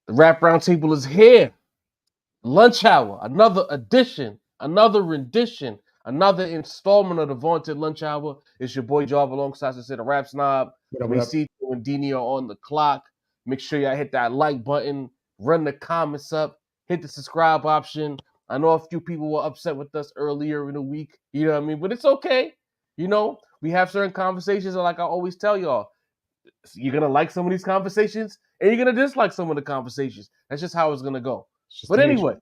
The Rap Roundtable is here. Lunch hour, another edition, another rendition, another installment of the vaunted lunch hour. It's your boy Jarv alongside the Rap Snob. What up, what up? Macy and Dini are on the clock. Make sure y'all hit that like button, run the comments up, hit the subscribe option. I know a few people were upset with us earlier in the week, you know what I mean? But it's okay. You know, we have certain conversations, and like I always tell y'all, you're gonna like some of these conversations, and you're gonna dislike some of the conversations. That's just how it's gonna go. But anyway,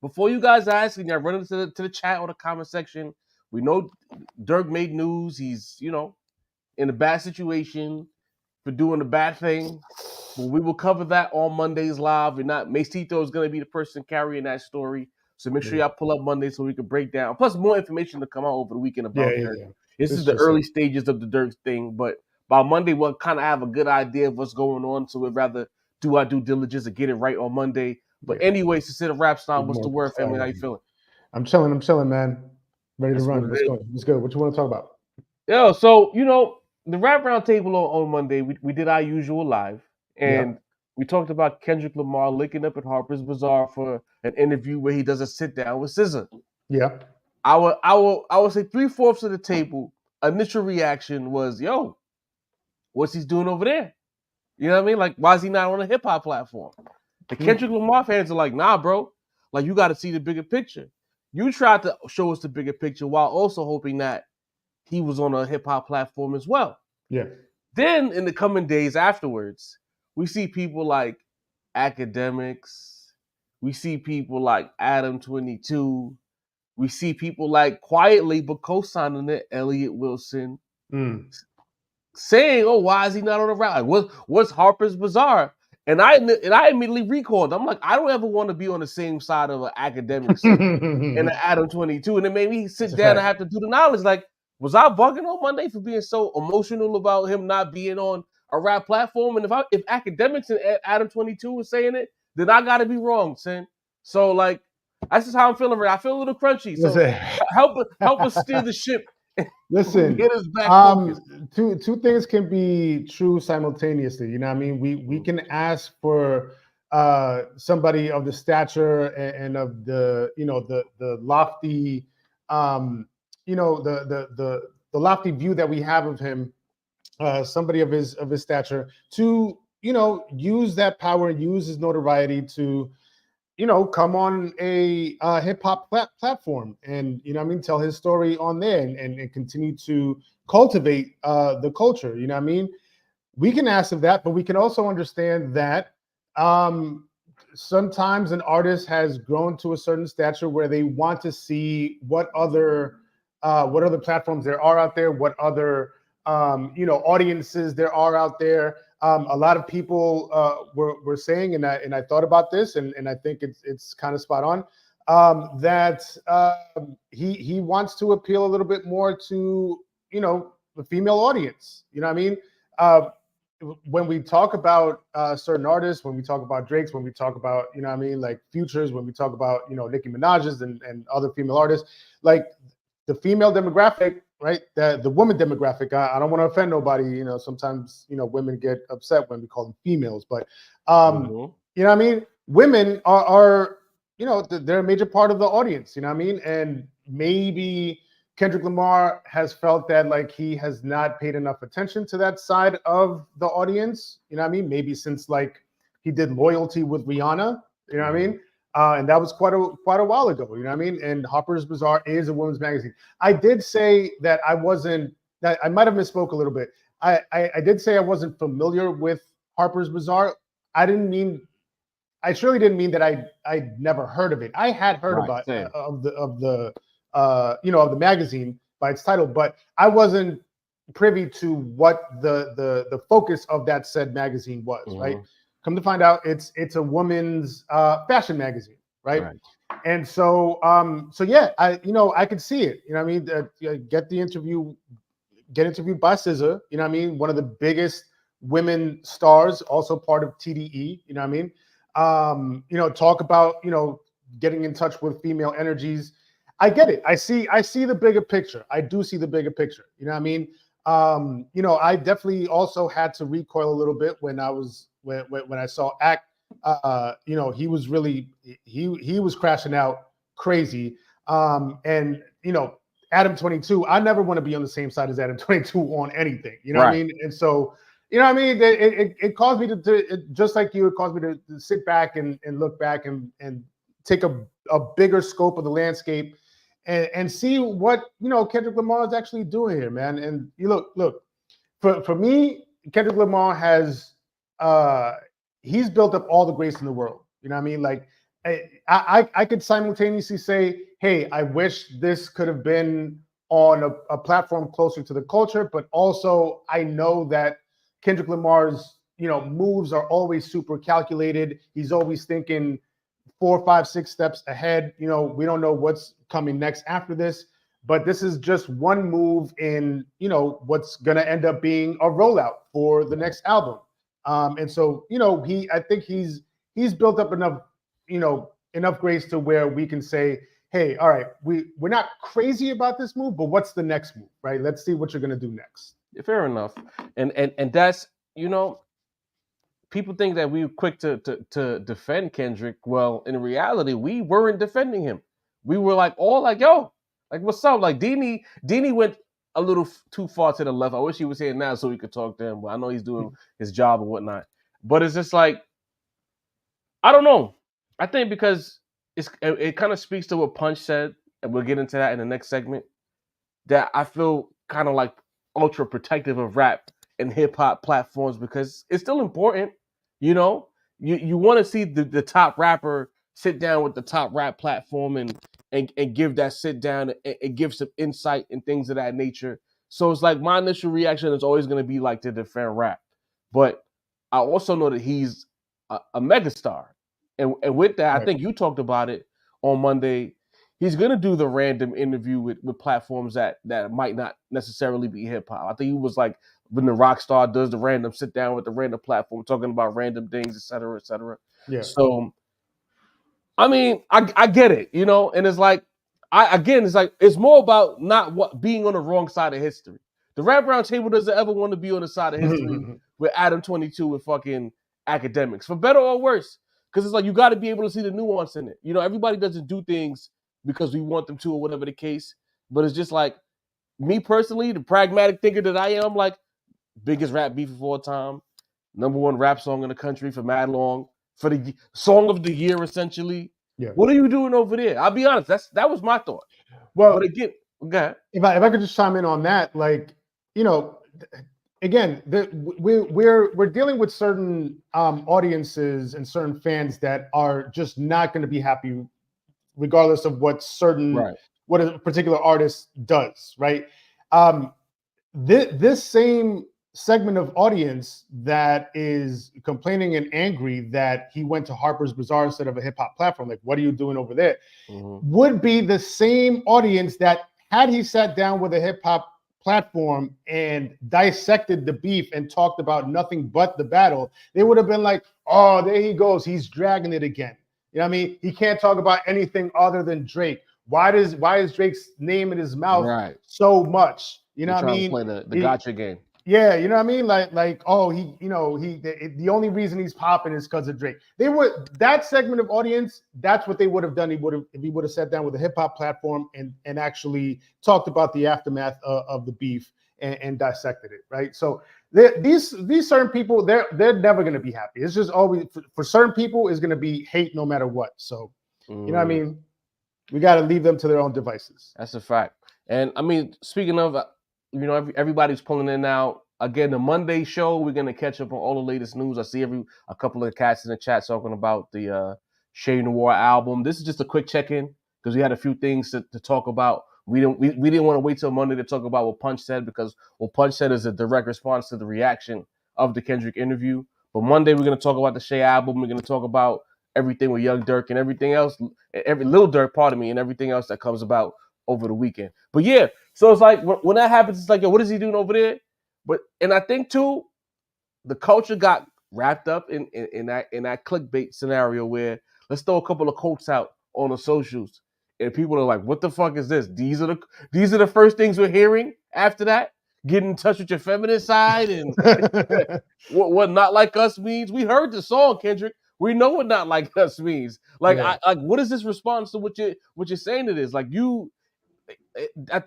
before you guys ask and y'all run into the chat or the comment section, we know Dirk made news. He's, in a bad situation for doing a bad thing. But we will cover that on Mondays live. We're not Macito is going to be the person carrying that story. So make sure y'all pull up Monday so we can break down. Plus, more information to come out over the weekend about Dirk. This is the early stages of the Dirk thing, but by Monday we'll kind of have a good idea of what's going on. So we'd rather do our due diligence and get it right on Monday. But anyways, to sit a rap style, what's the word, family? How you feeling? I'm chilling, man. Ready to run. Let's go. Let's go. What you want to talk about? Yo, so the Rap Roundtable on Monday, we did our usual live, and we talked about Kendrick Lamar linking up at Harper's Bazaar for an interview where he does a sit down with SZA. Yeah. I would say 3/4 of the table initial reaction was, yo, what's he doing over there? You know what I mean? Like, why is he not on a hip hop platform? The Kendrick Lamar fans are like, nah, bro. Like, you got to see the bigger picture. You tried to show us the bigger picture while also hoping that he was on a hip hop platform as well. Yeah. Then in the coming days afterwards, we see people like Academics. We see people like Adam 22. We see people like quietly but co-signing it, Elliott Wilson, saying, "Oh, why is he not on the route? What's Harper's Bazaar?" And I immediately recalled. I'm like, I don't ever want to be on the same side of an Academics and an Adam 22, and it made me sit down and have to do the knowledge. Like, was I bugging on Monday for being so emotional about him not being on a rap platform? And if Academics and Adam 22 was saying it, then I got to be wrong, son. So like, that's just how I'm feeling. I feel a little crunchy. So help us steer the ship. Listen, get us back focused. Two things can be true simultaneously. You know what I mean? We can ask for somebody of the stature and of the the lofty the lofty view that we have of him, somebody of his stature, to use that power and use his notoriety to come on a hip hop platform and tell his story on there and continue to cultivate the culture. You know what I mean? We can ask of that, but we can also understand that sometimes an artist has grown to a certain stature where they want to see what other platforms there are out there, what other audiences there are out there. A lot of people were saying, and I thought about this, and I think it's kind of spot on, that he wants to appeal a little bit more to the female audience. You know what I mean? When we talk about certain artists, when we talk about Drake's, when we talk about like Futures, when we talk about Nicki Minaj's and other female artists, like the female demographic, right? The woman demographic. I don't want to offend nobody. Sometimes women get upset when we call them females, but you know what I mean. Women are they're a major part of the audience. You know what I mean. And maybe Kendrick Lamar has felt that like he has not paid enough attention to that side of the audience. You know what I mean. Maybe since like he did Loyalty with Rihanna. You know what I mean. And that was quite a while ago, you know what I mean? And Harper's Bazaar is a women's magazine. I did say that I might have misspoke a little bit. I did say I wasn't familiar with Harper's Bazaar. I surely didn't mean that I'd never heard of it. I had heard about of the magazine by its title, but I wasn't privy to what the focus of that said magazine was, right? Come to find out, it's a woman's fashion magazine, right? And so yeah, I could see it. You know what I mean? Get interviewed by SZA. You know what I mean? One of the biggest women stars, also part of TDE. You know what I mean? Talk about getting in touch with female energies. I get it. I see the bigger picture. I do see the bigger picture. You know what I mean? I definitely also had to recoil a little bit when I saw he was really he was crashing out crazy. And Adam 22, I never want to be on the same side as Adam 22 on anything. You know what I mean? And so, it caused me just like you, it caused me to sit back and look back and take a bigger scope of the landscape and see what Kendrick Lamar is actually doing here, man. And you look for me, Kendrick Lamar has he's built up all the grace in the world. You know what I mean? Like I could simultaneously say, hey, I wish this could have been on a platform closer to the culture, but also I know that Kendrick Lamar's moves are always super calculated. He's always thinking 4, 5, 6 steps ahead. We don't know what's coming next after this, but this is just one move in what's going to end up being a rollout for the next album. And so I think he's built up enough grace to where we can say, hey, all right, we're not crazy about this move, but what's the next move, right? Let's see what you're going to do next. Fair enough. And that's, people think that we were quick to defend Kendrick. Well, in reality, we weren't defending him. We were all like, yo, like, what's up? Like, Dini went a little too far to the left. I wish he was here now so we could talk to him, but I know he's doing his job and whatnot. But it's just like, I don't know. I think because it kind of speaks to what Punch said, and we'll get into that in the next segment, that I feel kind of like ultra protective of rap and hip hop platforms because it's still important. You want to see the top rapper sit down with the top rap platform and give that sit down and give some insight and things of that nature. So it's like my initial reaction is always going to be like to defend rap, but I also know that he's a megastar. And with that, right. I think you talked about it on Monday. He's going to do the random interview with platforms that might not necessarily be hip hop. I think he was like when the rock star does the random sit down with the random platform, talking about random things, et cetera, et cetera. Yeah. So, I mean, I get it, and it's like, it's more about not being on the wrong side of history. The Rap Roundtable doesn't ever want to be on the side of history with Adam 22 and fucking academics, for better or worse. Because it's like you got to be able to see the nuance in it. Everybody doesn't do things because we want them to or whatever the case. But it's just like, me personally, the pragmatic thinker that I am, like, biggest rap beef of all time, #1 rap song in the country for mad long, for the song of the year, essentially. Yeah. What are you doing over there? I'll be honest, that was my thought. Well, but again, okay. If I could just chime in on that, like, again, we're dealing with certain audiences and certain fans that are just not going to be happy, regardless of what a particular artist does, right? This same segment of audience that is complaining and angry that he went to Harper's Bazaar instead of a hip hop platform, like, what are you doing over there? Would be the same audience that had he sat down with a hip hop platform and dissected the beef and talked about nothing but the battle, they would have been like, oh, there he goes, he's dragging it again. You know what I mean? He can't talk about anything other than Drake. Why is Drake's name in his mouth so much? You know what I mean? Play the gotcha game. Yeah, you know what I mean? Like, oh, the only reason he's popping is because of Drake. That segment of audience, that's what they would have done. If he would have sat down with a hip hop platform and actually talked about the aftermath of the beef and dissected it, right? So these certain people, they're never going to be happy. It's just always for certain people is going to be hate no matter what. So you know what I mean? We got to leave them to their own devices. That's a fact. And I mean, speaking of, everybody's pulling in now. Again, the Monday show, we're going to catch up on all the latest news. I see a couple of cats in the chat talking about the Shea Noir album. This is just a quick check-in because we had a few things to talk about. We didn't want to wait till Monday to talk about what Punch said, because what Punch said is a direct response to the reaction of the Kendrick interview. But Monday, we're going to talk about the Shea album. We're going to talk about everything with Young Durk and everything else, Lil Durk, and everything else that comes about over the weekend. But yeah, so it's like when that happens, it's like, yo, what is he doing over there? And I think too, the culture got wrapped up in that clickbait scenario where let's throw a couple of quotes out on the socials, and people are like, what the fuck is this? These are the first things we're hearing after that. Get in touch with your feminine side and what not like us means. We heard the song, Kendrick. We know what not like us means. Like, Yeah. what is this response to what you're saying to this? Like, to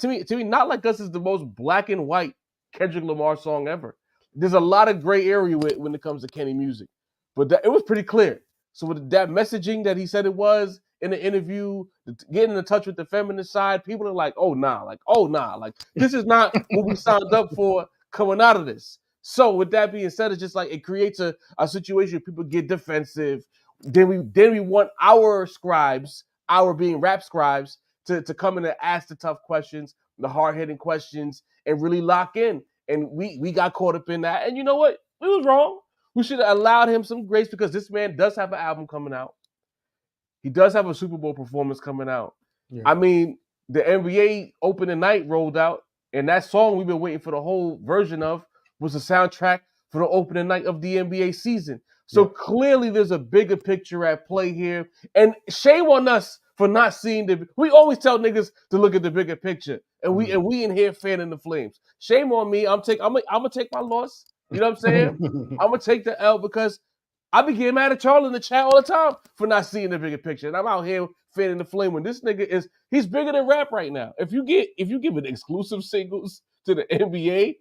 me, not like us is the most black and white Kendrick Lamar song ever. There's a lot of gray area when it comes to Kenny music, but it was pretty clear. So with that messaging that he said it was in the interview, getting in touch with the feminist side, people are like, oh nah, like this is not what we signed up for coming out of this. So with that being said, it's just like it creates a situation where people get defensive. Then we want our scribes, our being rap scribes, to come in and ask the tough questions, the hard-hitting questions, and really lock in. And we got caught up in that. And you know what? We was wrong. We should have allowed him some grace because this man does have an album coming out. He does have a Super Bowl performance coming out. Yeah. I mean, the NBA opening night rolled out, and that song we've been waiting for the whole version of was the soundtrack for the opening night of the NBA season. So clearly there's a bigger picture at play here. And shame on us for not seeing we always tell niggas to look at the bigger picture. And we in here fanning the flames. Shame on me. I'm gonna take my loss. You know what I'm saying? I'm gonna take the L because I be getting mad at Charlie in the chat all the time for not seeing the bigger picture. And I'm out here fanning the flame when this nigga he's bigger than rap right now. If you give it exclusive singles to the NBA,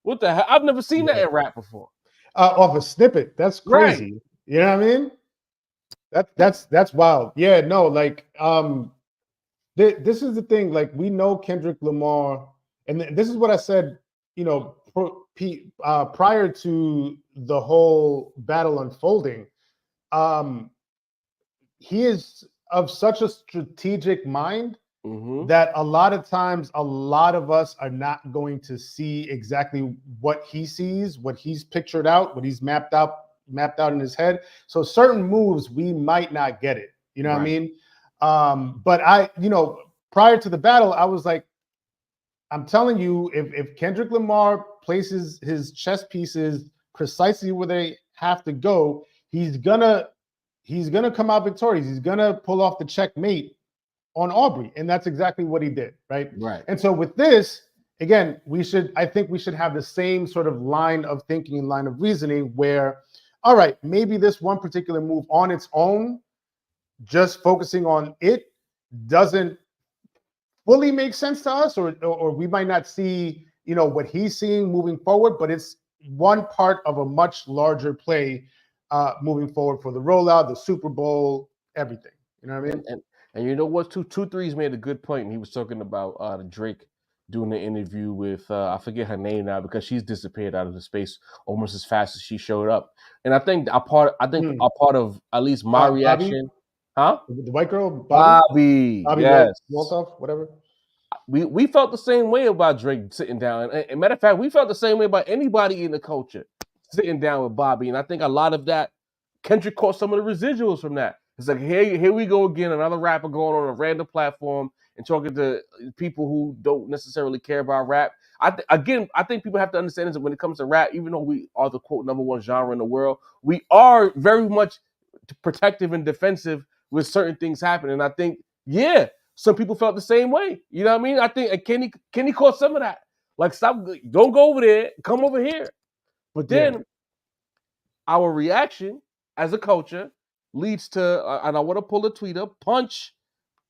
what the hell? I've never seen that in rap before. Off a snippet. That's crazy. Right. You know what I mean? That's wild. Yeah, no, like this is the thing. Like, we know Kendrick Lamar, and this is what I said, you know, prior to the whole battle unfolding. He is of such a strategic mind that a lot of times a lot of us are not going to see exactly what he sees, what he's pictured out, what he's mapped out in his head. So certain moves we might not get it. You know what I mean? But prior to the battle, I was like, I'm telling you, if Kendrick Lamar places his chess pieces precisely where they have to go, he's gonna come out victorious. He's gonna pull off the checkmate on Aubrey, and that's exactly what he did, right? Right. And so with this, again, I think we should have the same sort of line of thinking and line of reasoning where, all right, maybe this one particular move on its own, just focusing on it, doesn't fully make sense to us, or we might not see, you know, what he's seeing moving forward, but it's one part of a much larger play moving forward for the rollout, the Super Bowl, everything. You know what I mean? And you know what? 2-3's made a good point, and he was talking about Drake doing an interview with I forget her name now because she's disappeared out of the space almost as fast as she showed up. And I think a part of at least my reaction, Bobby? The white girl, Bobby yes, Waltoff, whatever. We felt the same way about Drake sitting down. And matter of fact, we felt the same way about anybody in the culture sitting down with Bobby. And I think a lot of that, Kendrick caught some of the residuals from that. It's like, here we go again, another rapper going on a random platform and talking to people who don't necessarily care about rap. I think people have to understand that when it comes to rap, even though we are the quote #1 genre in the world, we are very much protective and defensive with certain things happening. And I think, some people felt the same way. You know what I mean? I think Kenny caught some of that. Like, stop, don't go over there, come over here. But then our reaction as a culture leads to, and I want to pull a tweet up, Punch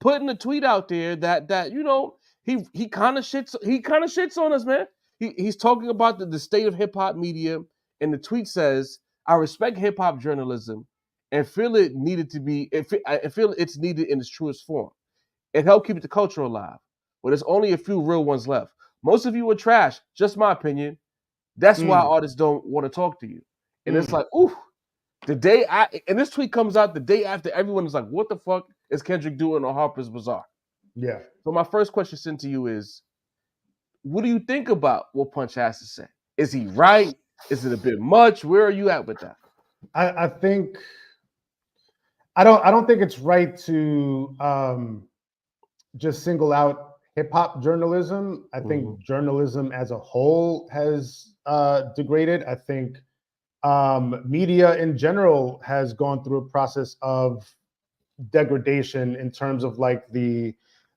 putting a tweet out there that you know, he kind of shits on us, man. He's talking about the state of hip hop media, and the tweet says, "I respect hip hop journalism and feel it's needed in its truest form. It helped keep the culture alive, but there's only a few real ones left. Most of you are trash. Just my opinion. That's why artists don't want to talk to you." And it's like, ooh. And this tweet comes out the day after everyone is like, what the fuck is Kendrick doing on Harper's Bazaar? Yeah. So my first question sent to you is, what do you think about what Punch has to say? Is he right? Is it a bit much? Where are you at with that? I think I don't think it's right to just single out hip hop journalism. I think journalism as a whole has degraded. I think media in general has gone through a process of degradation in terms of like the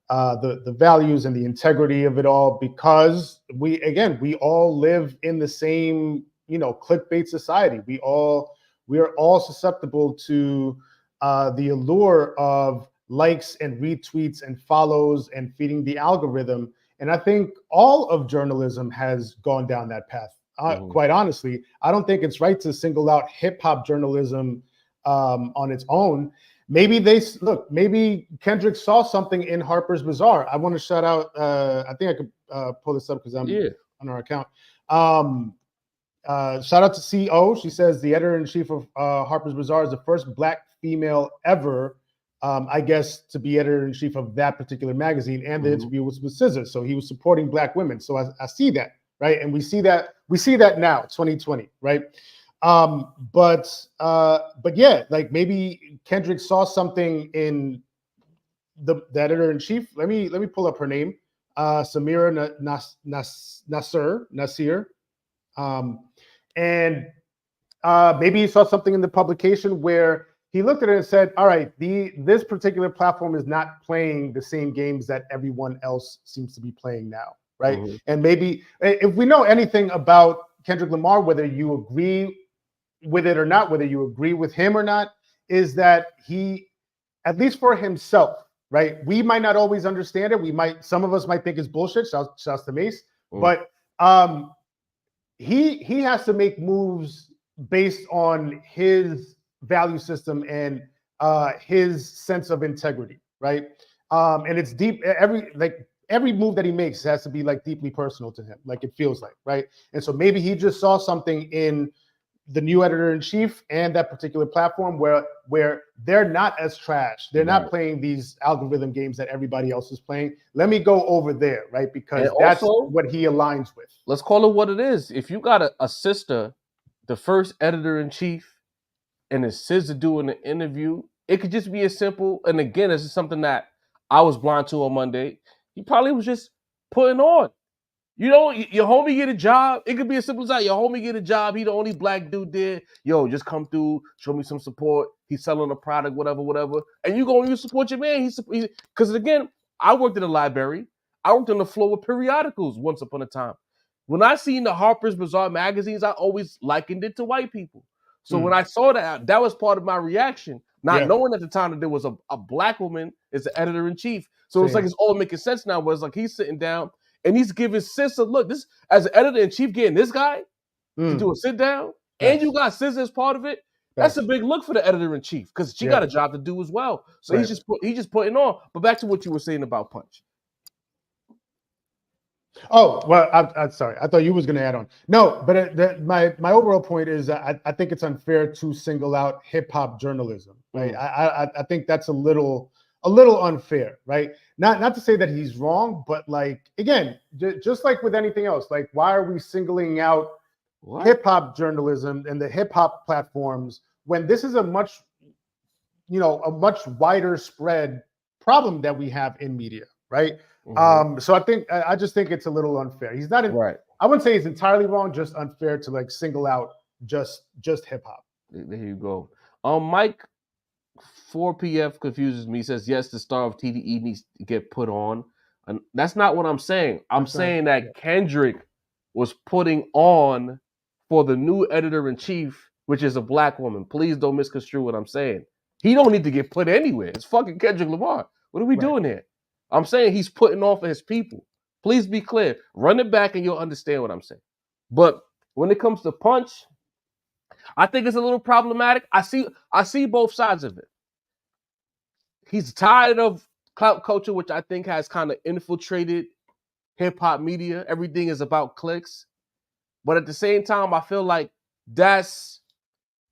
values and the integrity of it all, because we all live in the same, you know, clickbait society. We all we are all susceptible to the allure of likes and retweets and follows and feeding the algorithm. And I think all of journalism has gone down that path. Quite honestly, I don't think it's right to single out hip hop journalism on its own. Maybe maybe Kendrick saw something in Harper's Bazaar. I want to shout out, I think I could pull this up because I'm on our account. Shout out to CO. She says the editor-in-chief of Harper's Bazaar is the first Black female ever, I guess, to be editor-in-chief of that particular magazine. And the interview was with SZA, so he was supporting Black women. So I see that, right? And we see that now, 2020, right? But yeah, like maybe Kendrick saw something in the editor-in-chief. Let me pull up her name, Samira Nasir. And maybe he saw something in the publication where he looked at it and said, all right, this particular platform is not playing the same games that everyone else seems to be playing now, right? And maybe if we know anything about Kendrick Lamar, whether you agree with it or not, whether you agree with him or not, is that he, at least for himself, right? We might not always understand it. Some of us might think it's bullshit. Shouts to Mace. But he has to make moves based on his value system and his sense of integrity, right? And it's deep. Every move that he makes has to be like deeply personal to him, like it feels like, right? And so maybe he just saw something in the new editor-in-chief and that particular platform where they're not as trash. They're not playing these algorithm games that everybody else is playing. Let me go over there, right? Because that's what he aligns with. Let's call it what it is. If you got a sister, the first editor-in-chief, and it's SZA doing an interview, it could just be as simple. And again, this is something that I was blind to on Monday. He probably was just putting on. You know, your homie get a job. It could be as simple as that. Your homie get a job. He the only Black dude there. Yo, just come through, show me some support. He's selling a product, whatever. And you support your man. Because again, I worked in the library. I worked on the floor with periodicals once upon a time. When I seen the Harper's Bazaar magazines, I always likened it to white people. So when I saw that was part of my reaction, not knowing at the time that there was a Black woman as the editor-in-chief. So it's like it's all making sense now, where it's like he's sitting down and he's giving SZA, look, this as an editor-in-chief getting this guy to do a sit down, and you got SZA as part of it. That's a big look for the editor-in-chief because she got a job to do as well. So he's just putting on. But back to what you were saying about Punch. Oh, well, I'm sorry. I thought you was going to add on. No, but my overall point is I think it's unfair to single out hip hop journalism, right? I think that's a little unfair, right? Not to say that he's wrong, but like, again, just like with anything else, like why are we singling out hip hop journalism and the hip hop platforms when this is a much wider spread problem that we have in media, right? So I just think it's a little unfair. He's not right. I wouldn't say he's entirely wrong, just unfair to like single out just hip hop. There you go. Mike 4PF confuses me. He says yes, the star of TDE needs to get put on. And that's not what I'm saying. I'm saying that Kendrick was putting on for the new editor-in-chief, which is a Black woman. Please don't misconstrue what I'm saying. He don't need to get put anywhere. It's fucking Kendrick Lamar. What are we doing here? I'm saying he's putting on for his people. Please be clear. Run it back and you'll understand what I'm saying. But when it comes to Punch, I think it's a little problematic. I see both sides of it. He's tired of clout culture, which I think has kind of infiltrated hip-hop media. Everything is about clicks. But at the same time, I feel like that's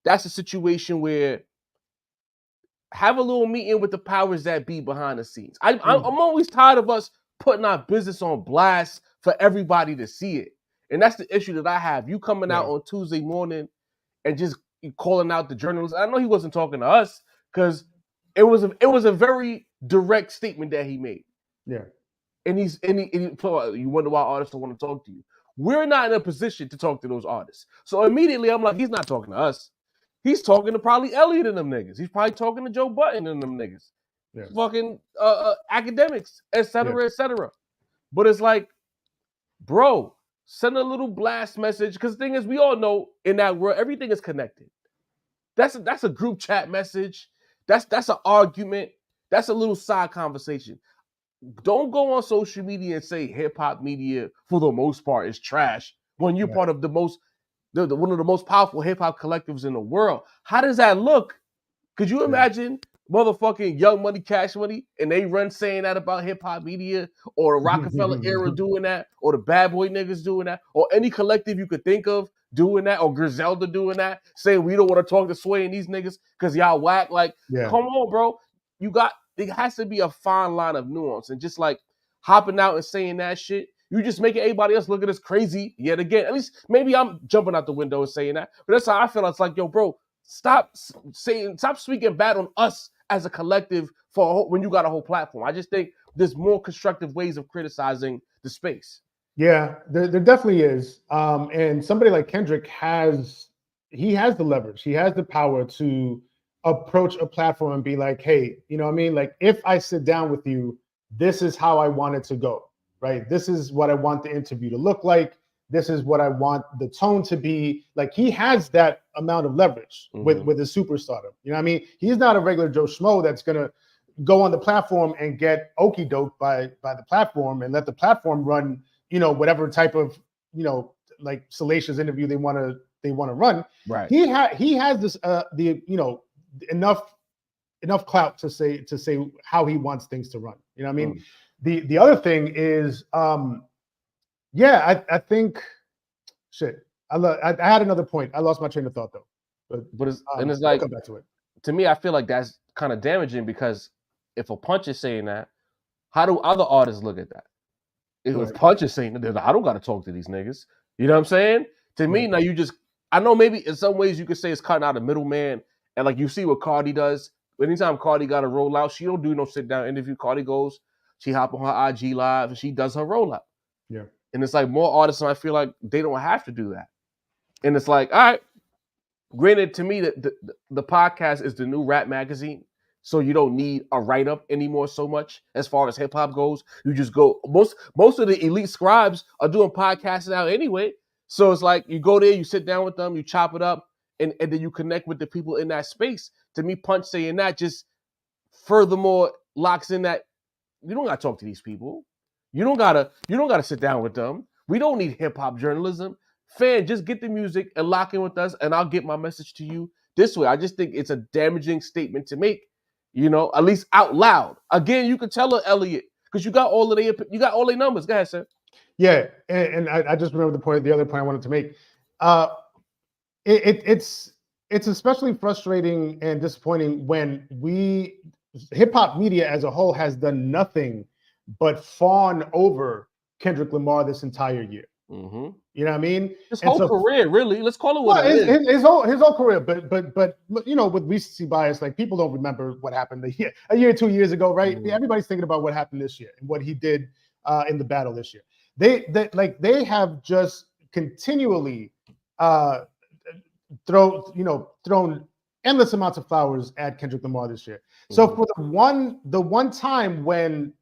a situation where have a little meeting with the powers that be behind the scenes. I'm always tired of us putting our business on blast for everybody to see it. And that's the issue that I have. You coming out on Tuesday morning and just calling out the journalists. I know he wasn't talking to us because it was a very direct statement that he made. Yeah. And you wonder why artists don't want to talk to you. We're not in a position to talk to those artists. So immediately I'm like, he's not talking to us. He's talking to probably Elliot and them niggas. He's probably talking to Joe Budden and them niggas. Yeah. Fucking academics, et cetera, et cetera. But it's like, bro, send a little blast message. Because the thing is, we all know in that world, everything is connected. That's a group chat message. That's an argument. That's a little side conversation. Don't go on social media and say hip hop media for the most part is trash when you're Right. part of one of the most powerful hip hop collectives in the world. How does that look? Could you imagine motherfucking Young Money, Cash Money, and they run saying that about hip hop media, or the Rockefeller era doing that, or the Bad Boy niggas doing that, or any collective you could think of doing that, or Griselda doing that, saying we don't want to talk to Sway and these niggas because y'all whack. Like, come on, bro. There has to be a fine line of nuance, and just like hopping out and saying that shit, you just making everybody else look at us crazy yet again. At least maybe I'm jumping out the window and saying that, but that's how I feel. It's like, yo, bro, stop speaking bad on us as a collective when you got a whole platform. I just think there's more constructive ways of criticizing the space. Yeah, there definitely is. And somebody like Kendrick has the leverage. He has the power to approach a platform and be like, hey, you know what I mean? Like, if I sit down with you, this is how I want it to go, right? This is what I want the interview to look like. This is what I want the tone to be. Like, he has that amount of leverage with his superstardom. You know what I mean? He's not a regular Joe Schmo that's gonna go on the platform and get okey doke by the platform and let the platform run, you know, whatever type of, you know, like salacious interview they want to run. Right. He has this enough clout to say how he wants things to run. You know what I mean? The other thing is, I think shit. I had another point. I lost my train of thought though. But it's like, come back to it. To me, I feel like that's kind of damaging, because if a Punch is saying that, how do other artists look at that? If Punch is saying that, I don't got to talk to these niggas. You know what I'm saying? To me, now I know maybe in some ways you could say it's cutting out a middleman, and like you see what Cardi does. Anytime Cardi got to roll out, she don't do no sit down interview. Cardi goes, she hop on her IG live and she does her rollout. Yeah. And it's like more artists, and I feel like they don't have to do that. And it's like, all right, granted, to me, the podcast is the new rap magazine. So you don't need a write-up anymore so much as far as hip-hop goes. You just go, most of the elite scribes are doing podcasts now anyway. So it's like you go there, you sit down with them, you chop it up, and then you connect with the people in that space. To me, Punch saying that just furthermore locks in that you don't gotta talk to these people. You don't gotta sit down with them. We don't need hip-hop journalism. Fan, just get the music and lock in with us, and I'll get my message to you this way. I just think it's a damaging statement to make, you know, at least out loud. Again, you could tell her, Elliot, because you got all their numbers. Go ahead, sir. Yeah, and I just remember the other point I wanted to make. It's especially frustrating and disappointing when hip hop media as a whole has done nothing but fawn over Kendrick Lamar this entire year. Mm-hmm. You know what I mean? His whole career, really. Let's call it what it is. His whole career, but you know, with recency bias, like people don't remember what happened a year, 2 years ago, right? Mm-hmm. Everybody's thinking about what happened this year and what he did in the battle this year. They have just continually thrown endless amounts of flowers at Kendrick Lamar this year. Mm-hmm. So for the one time when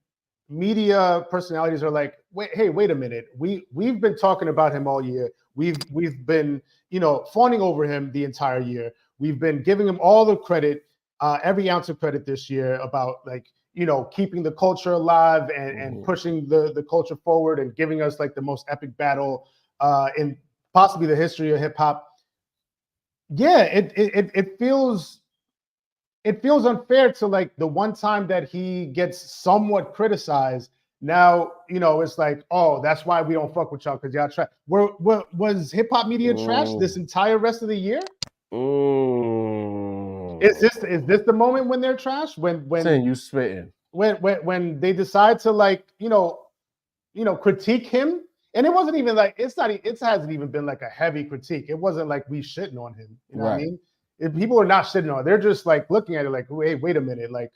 media personalities are like, wait a minute, we've been talking about him all year. We've been, you know, fawning over him the entire year. We've been giving him all the credit, every ounce of credit this year about, like, you know, keeping the culture alive and pushing the culture forward and giving us like the most epic battle in possibly the history of hip hop. Yeah, it feels unfair to, like, the one time that he gets somewhat criticized. Now, you know, it's like, oh, that's why we don't fuck with y'all, because y'all trash. Was hip hop media trash this entire rest of the year? Is this the moment when they're trash? When saying you spitting. When they decide to, like, you know, critique him. And it wasn't even like, it hasn't even been like a heavy critique. It wasn't like we shitting on him. You know what I mean? If people are not shitting on it, they're just like looking at it like, hey, wait a minute. Like,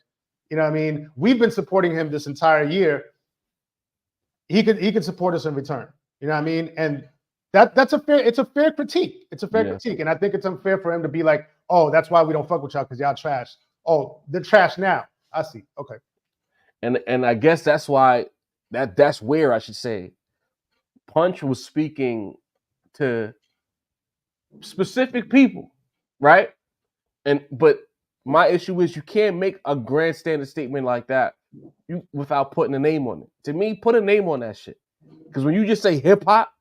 you know what I mean? We've been supporting him this entire year. He could support us in return. You know what I mean? And it's a fair critique. It's a fair critique. And I think it's unfair for him to be like, oh, that's why we don't fuck with y'all, because y'all trash. Oh, they're trash now. I see. Okay. And I guess that's why that's where I should say Punch was speaking to specific people, right? But my issue is you can't make a grandstanding statement like that without putting a name on it. To me, put a name on that shit. Because when you just say hip hop,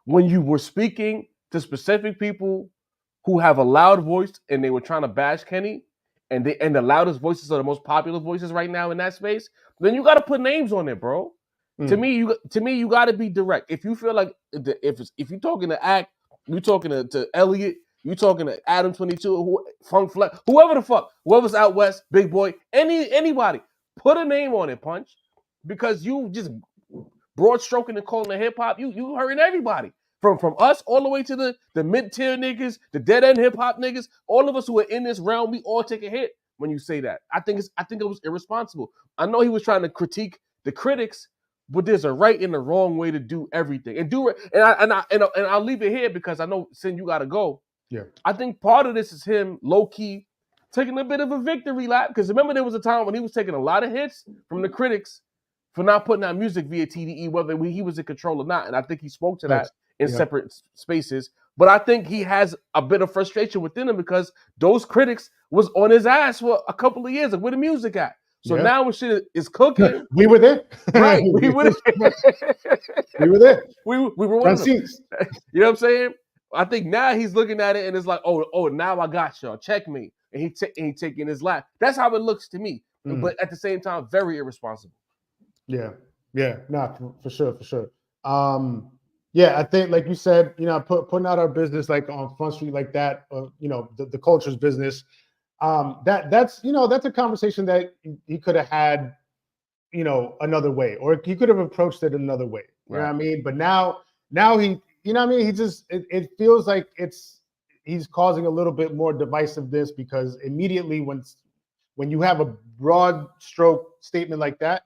when you were speaking to specific people who have a loud voice and they were trying to bash Kenny, and the loudest voices are the most popular voices right now in that space, then you got to put names on it, bro. To me, you got to be direct. If you feel like if you're talking to Act, you talking to Elliot, you talking to Adam 22, Funk Flex, whoever the fuck, whoever's out west, Big Boy, anybody, put a name on it, Punch, because you just broad stroking and calling it hip hop. You hurting everybody. From us all the way to the mid-tier niggas, the dead-end hip-hop niggas, all of us who are in this realm, we all take a hit when you say that. I think it was irresponsible. I know he was trying to critique the critics, but there's a right and a wrong way to do everything. And I'll leave it here because I know, Sin, you gotta go. Yeah. I think part of this is him low-key taking a bit of a victory lap. Because remember, there was a time when he was taking a lot of hits from the critics for not putting out music via TDE, whether he was in control or not. And I think he spoke to that in separate spaces. But I think he has a bit of frustration within him because those critics was on his ass for a couple of years. Like, where the music at? So now when shit is cooking. We were there. Right. We were there. We were there. We were one of them. You know what I'm saying? I think now he's looking at it and it's like, oh, now I got y'all. Check me. And he taking his lap. That's how it looks to me. But at the same time, very irresponsible. Yeah. No, for sure. Yeah, I think, like you said, putting out our business like on Front Street like that, the culture's business. That's a conversation that he could have had, another way, or he could have approached it another way. You know what I mean? But now he, you know what I mean? He just it feels like he's causing a little bit more divisiveness because immediately when you have a broad stroke statement like that,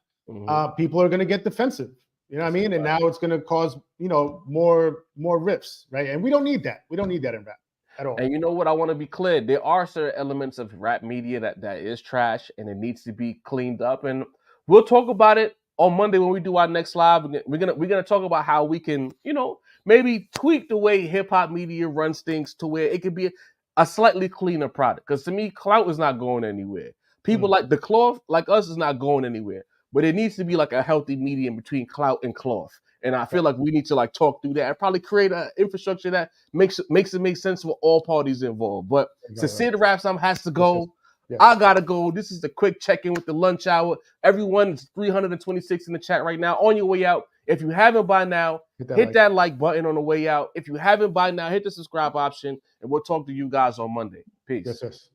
people are going to get defensive. You know what I mean? And now it's going to cause, more riffs, right? And we don't need that. We don't need that in rap at all. And you know what? I want to be clear. There are certain elements of rap media that is trash and it needs to be cleaned up. And we'll talk about it on Monday when we do our next live. We're gonna talk about how we can, maybe tweak the way hip hop media runs things to where it could be a slightly cleaner product. Because to me, clout is not going anywhere. People like the cloth, like us, is not going anywhere. But it needs to be like a healthy medium between clout and cloth. And I feel like we need to talk through that and probably create an infrastructure that makes it make sense for all parties involved. But Sincere Rap Song has to go. Yeah. I gotta go. This is the quick check-in with the lunch hour. Everyone's 326 in the chat right now. On your way out, if you haven't by now, hit that like button on the way out. If you haven't by now, hit the subscribe option, and we'll talk to you guys on Monday. Peace. Yes.